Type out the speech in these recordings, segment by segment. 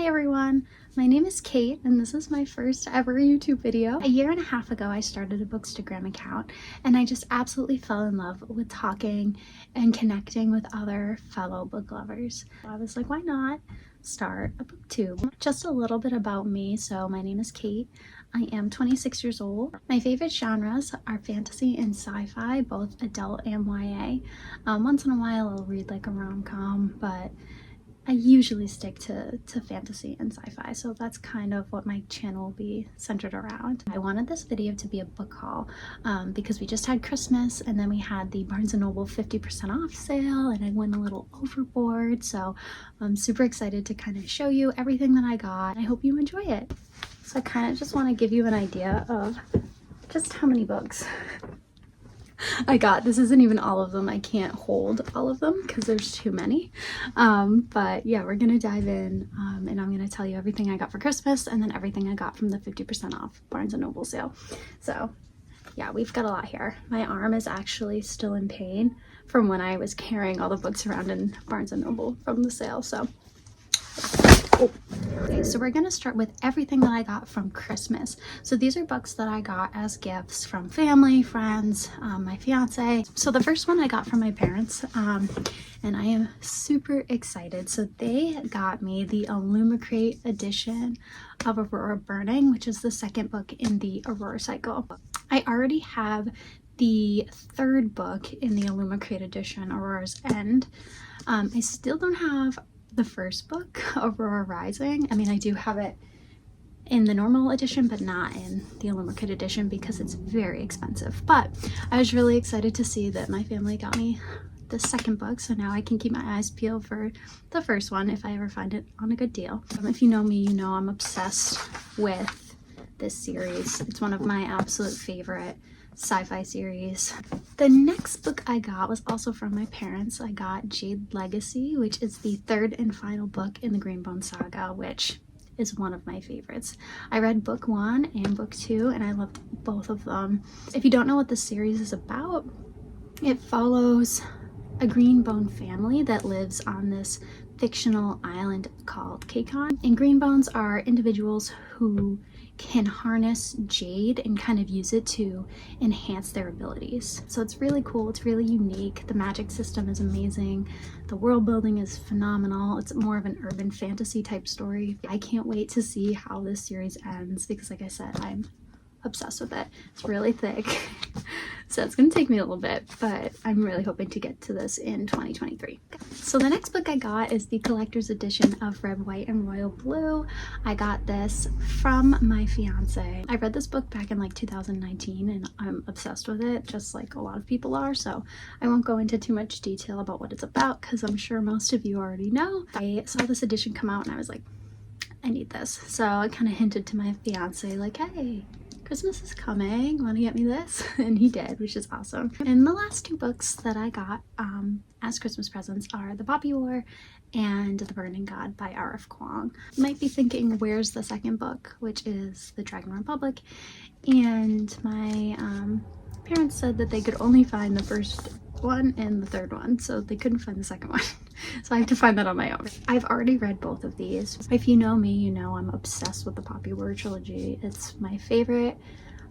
everyone, my name is Kate and this is my first ever YouTube video. A year and a half ago I started a Bookstagram account and I just absolutely fell in love with talking and connecting with other fellow book lovers. I was like, why not start a booktube? Just a little bit about me. So my name is Kate. I am 26 years old. My favorite genres are fantasy and sci-fi, both adult and YA. Once in a while I'll read like a rom-com, but I usually stick to fantasy and sci-fi, so that's kind of what my channel will be centered around. I wanted this video to be a book haul because we just had Christmas and then we had the Barnes & Noble 50% off sale and I went a little overboard, so I'm super excited to kind of show you everything that I got. I hope you enjoy it. So I kind of just want to give you an idea of just how many books I got. This isn't even all of them. I can't hold all of them because there's too many. But yeah, we're gonna dive in and I'm gonna tell you everything I got for Christmas and then everything I got from the 50% off Barnes & Noble sale. So yeah, we've got a lot here. My arm is actually still in pain from when I was carrying all the books around in Barnes & Noble from the sale. So okay, so we're gonna start with everything that I got from Christmas. So these are books that I got as gifts from family, friends, my fiance. So the first one I got from my parents, and I am super excited. So they got me the Illumicrate edition of Aurora Burning, which is the second book in the Aurora cycle. I already have the third book in the Illumicrate edition, Aurora's End. I still don't have the first book, Aurora Rising. I mean, I do have it in the normal edition, but not in the Illumicrate edition because it's very expensive. But I was really excited to see that my family got me the second book, so now I can keep my eyes peeled for the first one if I ever find it on a good deal. If you know me, you know I'm obsessed with this series. It's one of my absolute favorite sci-fi series. The next book I got was also from my parents. I got Jade Legacy, which is the third and final book in the Greenbone saga, which is one of my favorites. I read book 1 and book 2 and I loved both of them. If you don't know what the series is about, it follows a Greenbone family that lives on this fictional island called Kakon. And Greenbones are individuals who can harness jade and kind of use it to enhance their abilities. So it's really cool, it's really unique. The magic system is amazing. The world building is phenomenal. It's more of an urban fantasy type story. I can't wait to see how this series ends because like I said, I'm obsessed with it. It's really thick. So it's gonna take me a little bit, but I'm really hoping to get to this in 2023. So the next book I got is the collector's edition of Red, White, and Royal Blue. I got this from my fiance. I read this book back in like 2019 and I'm obsessed with it, just like a lot of people are. So I won't go into too much detail about what it's about because I'm sure most of you already know. I saw this edition come out and I was like, I need this. So I kind of hinted to my fiance like, hey, Christmas is coming, want to get me this? And he did, which is awesome. And the last two books that I got as Christmas presents are The Poppy War and The Burning God by R.F. Kuang. You might be thinking, where's the second book, which is The Dragon Republic? And my parents said that they could only find the first one and the third one, so they couldn't find the second one. So I have to find that on my own. I've already read both of these. If you know me, you know I'm obsessed with the Poppy War trilogy. It's my favorite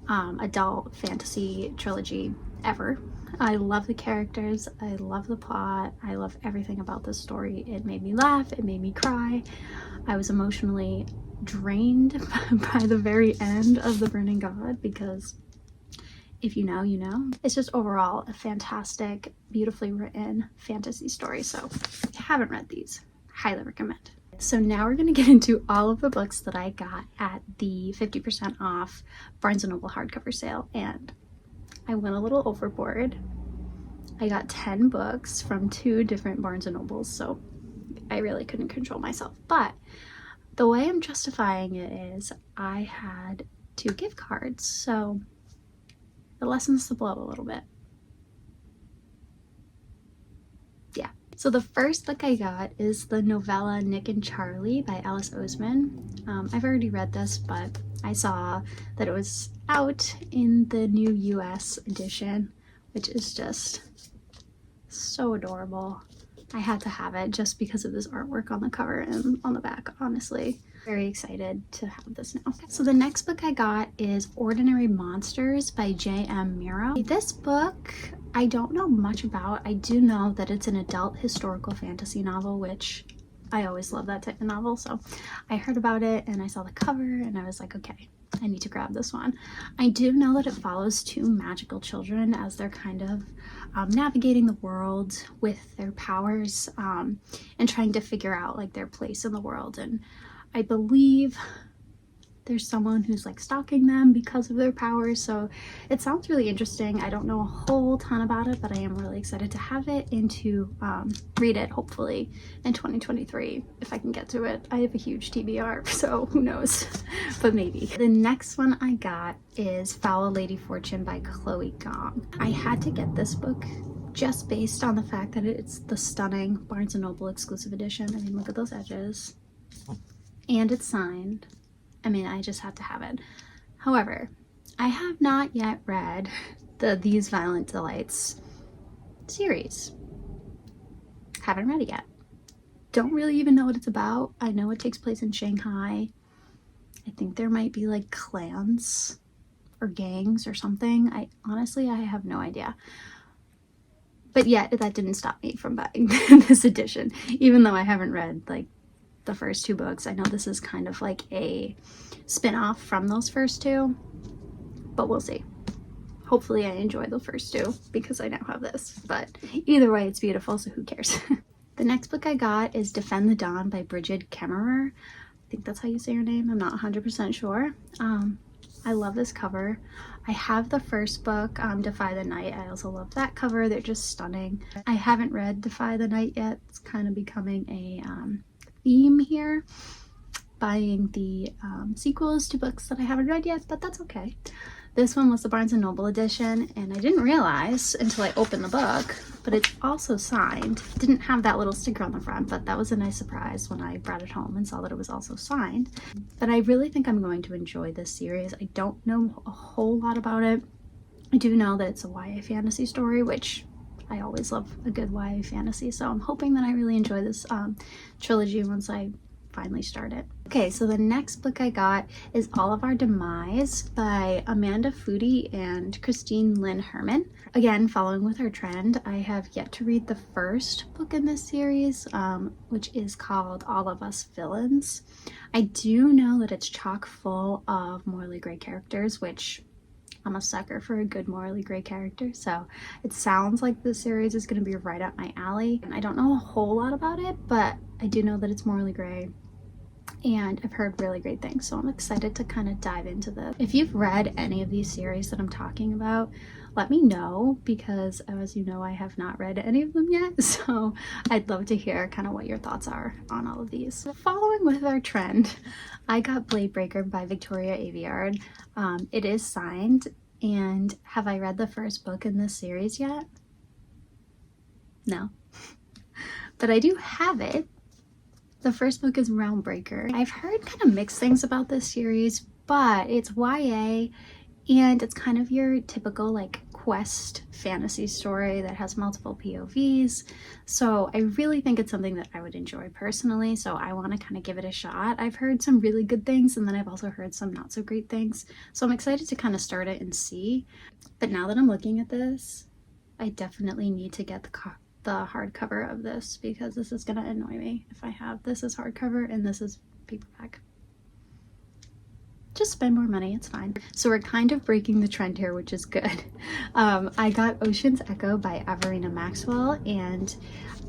adult fantasy trilogy ever. I love the characters, I love the plot, I love everything about this story. It made me laugh, it made me cry. I was emotionally drained by the very end of The Burning God because if you know, you know. It's just overall a fantastic, beautifully written fantasy story. So if you haven't read these, highly recommend. So now we're going to get into all of the books that I got at the 50% off Barnes & Noble hardcover sale. And I went a little overboard. I got 10 books from 2 different Barnes & Nobles, so I really couldn't control myself. But the way I'm justifying it is I had 2 gift cards, so it lessens the blow a little bit. Yeah. So the first book I got is the novella Nick and Charlie by Alice Oseman. I've already read this, but I saw that it was out in the new US edition, which is just so adorable. I had to have it just because of this artwork on the cover and on the back, honestly. Very excited to have this now. So the next book I got is Ordinary Monsters by J.M. Miro. This book I don't know much about. I do know that it's an adult historical fantasy novel, which I always love that type of novel. So I heard about it and I saw the cover and I was like, okay, I need to grab this one. I do know that it follows two magical children as they're kind of navigating the world with their powers and trying to figure out like their place in the world. And I believe there's someone who's like stalking them because of their powers. So it sounds really interesting. I don't know a whole ton about it, but I am really excited to have it and to read it hopefully in 2023 if I can get to it. I have a huge TBR, so who knows, but maybe. The next one I got is Foul Lady Fortune by Chloe Gong. I had to get this book just based on the fact that it's the stunning Barnes & Noble exclusive edition. I mean, look at those edges. And it's signed. I mean, I just had to have it. However, I have not yet read the These Violent Delights series. Haven't read it yet. Don't really even know what it's about. I know it takes place in Shanghai. I think there might be like clans or gangs or something. I have no idea. But yet, that didn't stop me from buying this edition, even though I haven't read like the first two books. I know this is kind of like a spin-off from those first two, but we'll see. Hopefully I enjoy the first two because I now have this, but either way it's beautiful, so who cares. The next book I got is Defend the Dawn by Brigid Kemmerer. I think that's how you say her name. I'm not 100% sure. I love this cover. I have the first book, Defy the Night. I also love that cover. They're just stunning. I haven't read Defy the Night yet. It's kind of becoming a theme here, buying the sequels to books that I haven't read yet, but that's okay. This one was the Barnes & Noble edition, and I didn't realize until I opened the book, but it's also signed. It didn't have that little sticker on the front, but that was a nice surprise when I brought it home and saw that it was also signed. But I really think I'm going to enjoy this series. I don't know a whole lot about it. I do know that it's a YA fantasy story, which I always love a good YA fantasy, so I'm hoping that I really enjoy this trilogy once I finally start it. Okay, so the next book I got is All of Our Demise by Amanda Foody and Christine Lynn Herman. Again, following with our trend, I have yet to read the first book in this series, which is called All of Us Villains. I do know that it's chock full of morally gray characters, which I'm a sucker for a good morally gray character, so it sounds like this series is going to be right up my alley. And I don't know a whole lot about it, but I do know that it's morally gray and I've heard really great things, so I'm excited to kind of dive into this. If you've read any of these series that I'm talking about, let me know, because as you know, I have not read any of them yet, so I'd love to hear kind of what your thoughts are on all of these. So following with our trend, I got Blade Breaker by Victoria Aveyard. It is signed, and have I read the first book in this series yet? No. But I do have it. The first book is Realmbreaker. I've heard kind of mixed things about this series, but it's YA and it's kind of your typical like quest fantasy story that has multiple POVs. So I really think it's something that I would enjoy personally, so I want to kind of give it a shot. I've heard some really good things and then I've also heard some not so great things. So I'm excited to kind of start it and see. But now that I'm looking at this, I definitely need to get the hardcover of this, because this is gonna annoy me if I have this as hardcover and this is paperback. Just spend more money, it's fine. So we're kind of breaking the trend here, which is good. I got Ocean's Echo by Everina Maxwell, and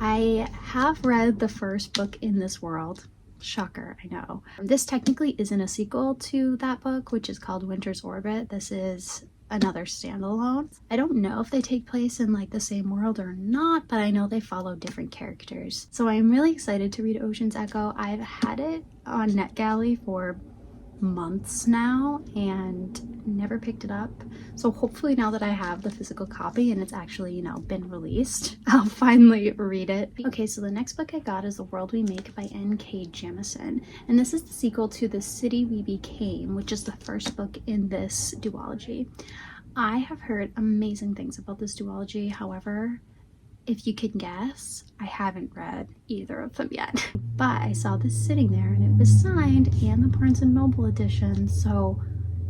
I have read the first book in this world. Shocker, I know. This technically isn't a sequel to that book, which is called Winter's Orbit. This is another standalone. I don't know if they take place in like the same world or not, but I know they follow different characters. So I'm really excited to read Ocean's Echo. I've had it on NetGalley for months now and never picked it up. So hopefully now that I have the physical copy and it's actually, you know, been released, I'll finally read it. Okay, so the next book I got is The World We Make by N.K. Jemisin. And this is the sequel to The City We Became, which is the first book in this duology. I have heard amazing things about this duology. However, if you can guess, I haven't read either of them yet. But I saw this sitting there and it was signed and the Barnes & Noble edition, so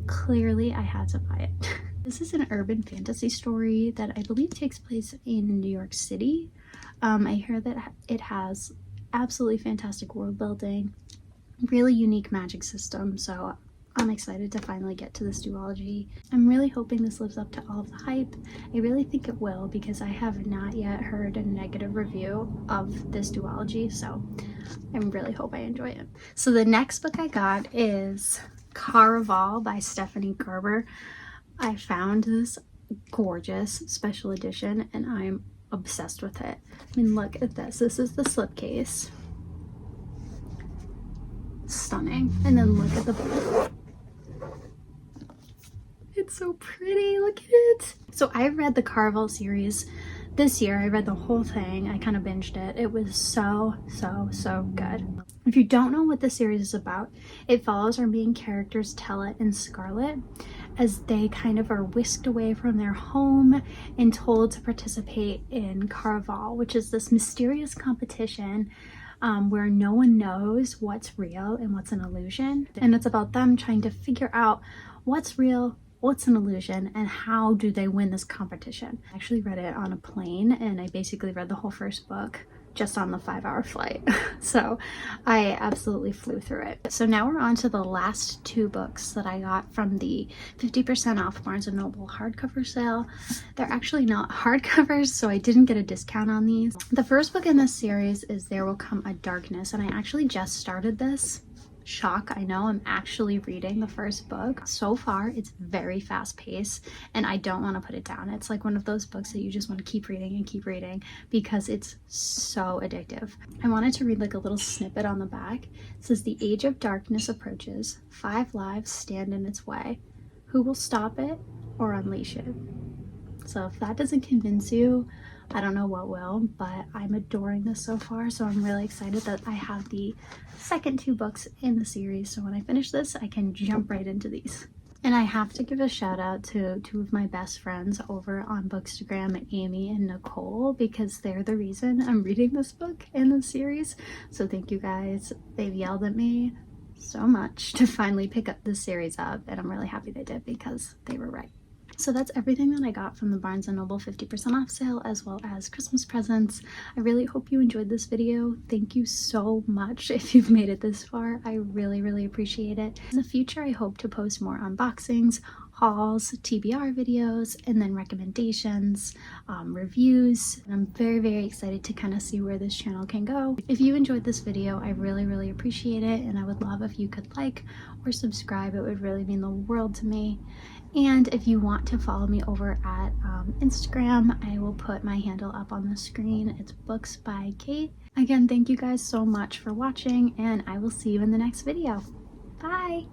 clearly I had to buy it. This is an urban fantasy story that I believe takes place in New York City. I hear that it has absolutely fantastic world building, really unique magic system, so I'm excited to finally get to this duology. I'm really hoping this lives up to all of the hype. I really think it will, because I have not yet heard a negative review of this duology, so I really hope I enjoy it. So the next book I got is Caraval by Stephanie Garber. I found this gorgeous special edition and I'm obsessed with it. I mean, look at this. This is the slipcase. Stunning. And then look at the book. It's so pretty. Look at it. So I read the Caraval series this year. I read the whole thing. I kind of binged it. It was so good. If you don't know what the series is about, it follows our main characters Tella and Scarlet as they kind of are whisked away from their home and told to participate in Caraval, which is this mysterious competition where no one knows what's real and what's an illusion. And it's about them trying to figure out what's real, what's an illusion, and how do they win this competition. I actually read it on a plane and I basically read the whole first book just on the 5-hour flight. So I absolutely flew through it. So now we're on to the last 2 books that I got from the 50% off Barnes & Noble hardcover sale. They're actually not hardcovers, so I didn't get a discount on these. The first book in this series is There Will Come a Darkness, and I actually just started this. Shock, I know, I'm actually reading the first book. So far, it's very fast paced and I don't want to put it down. It's like one of those books that you just want to keep reading because it's so addictive. I wanted to read like a little snippet on the back. It says, "The age of darkness approaches. 5 lives stand in its way. Who will stop it or unleash it?" So if that doesn't convince you, I don't know what will, but I'm adoring this so far, so I'm really excited that I have the second 2 books in the series, so when I finish this, I can jump right into these. And I have to give a shout out to 2 of my best friends over on Bookstagram, Amy and Nicole, because they're the reason I'm reading this book in the series, so thank you guys. They've yelled at me so much to finally pick up this series up, and I'm really happy they did because they were right. So that's everything that I got from the Barnes & Noble 50% off sale, as well as Christmas presents. I really hope you enjoyed this video. Thank you so much if you've made it this far. I really appreciate it. In the future, I hope to post more unboxings, hauls, TBR videos, and then recommendations, reviews. And I'm very excited to kind of see where this channel can go. If you enjoyed this video, I really appreciate it, and I would love if you could like or subscribe. It would really mean the world to me. And if you want to follow me over at Instagram, I will put my handle up on the screen. It's Books by Kate. Again, thank you guys so much for watching, and I will see you in the next video. Bye!